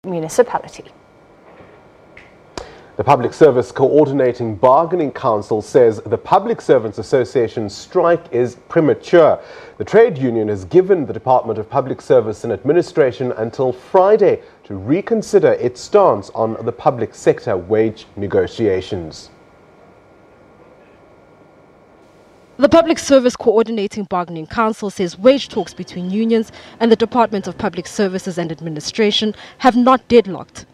municipality. The Public Service Coordinating Bargaining Council says the Public Servants Association's strike is premature. The trade union has given the Department of Public Service and Administration until Friday to reconsider its stance on the public sector wage negotiations. The Public Service Coordinating Bargaining Council says wage talks between unions and the Department of Public Services and Administration have not deadlocked.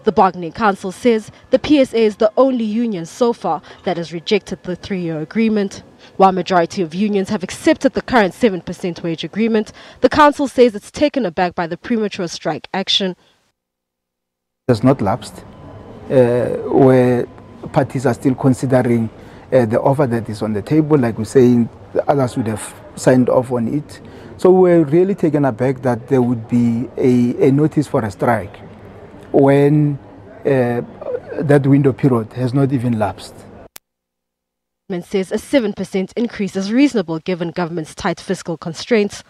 The Bargaining Council says the PSA is the only union so far that has rejected the 3-year agreement. While majority of unions have accepted the current 7% wage agreement, the council says it's taken aback by the premature strike action. It has not lapsed, where parties are still considering the offer that is on the table. Like we're saying, the others would have signed off on it. So we're really taken aback that there would be a notice for a strike when that window period has not even lapsed. The says a 7% increase is reasonable given government's tight fiscal constraints.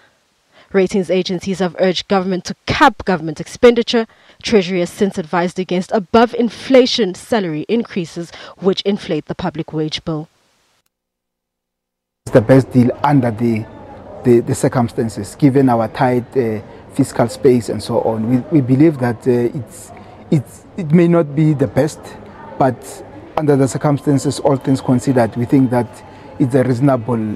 Ratings agencies have urged government to cap government expenditure. Treasury has since advised against above-inflation salary increases, which inflate the public wage bill. It's the best deal under the circumstances, given our tight fiscal space and so on. We believe that it may not be the best, but under the circumstances, all things considered, we think that it's a reasonable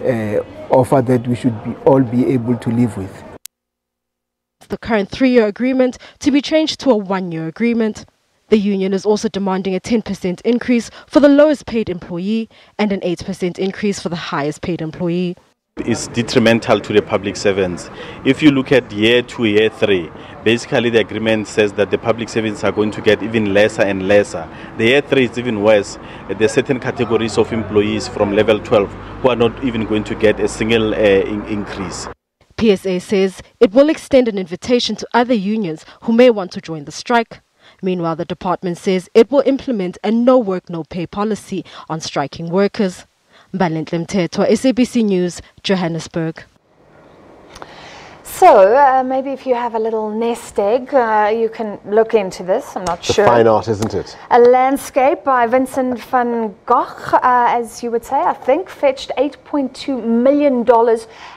offer that we should all be able to live with. The current 3-year agreement to be changed to a 1-year agreement. The union is also demanding a 10% increase for the lowest paid employee and an 8% increase for the highest paid employee. It's detrimental to the public servants. If you look at year 2, year 3, basically the agreement says that the public servants are going to get even lesser and lesser. The year 3 is even worse. There are certain categories of employees from level 12 who are not even going to get a single increase. PSA says it will extend an invitation to other unions who may want to join the strike. Meanwhile, the department says it will implement a no work, no pay policy on striking workers. Mbalenhle Mthethwa, SABC News, Johannesburg. So, maybe if you have a little nest egg, you can look into this. I'm not sure. It's fine art, isn't it? A landscape by Vincent van Gogh, as you would say, I think, fetched $8.2 million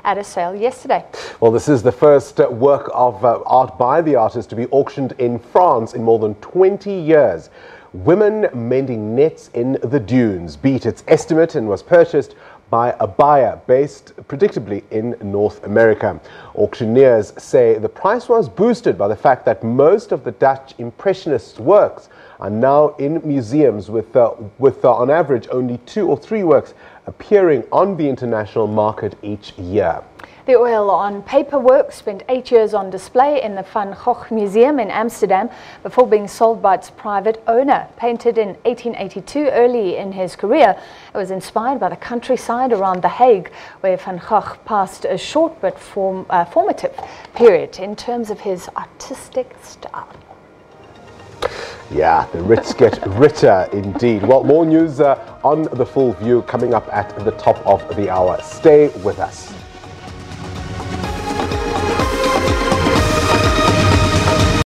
at a sale yesterday. Well, this is the first work of art by the artist to be auctioned in France in more than 20 years. Women Mending Nets in the Dunes beat its estimate and was purchased by a buyer based predictably in North America. Auctioneers say the price was boosted by the fact that most of the Dutch Impressionists' works are now in museums with on average only 2 or 3 works appearing on the international market each year. The oil on paper work spent 8 years on display in the Van Gogh Museum in Amsterdam before being sold by its private owner. Painted in 1882, early in his career, it was inspired by the countryside around The Hague, where Van Gogh passed a short but formative period in terms of his artistic style. Yeah, the rich get richer indeed. Well, more news on The Full View coming up at the top of the hour. Stay with us.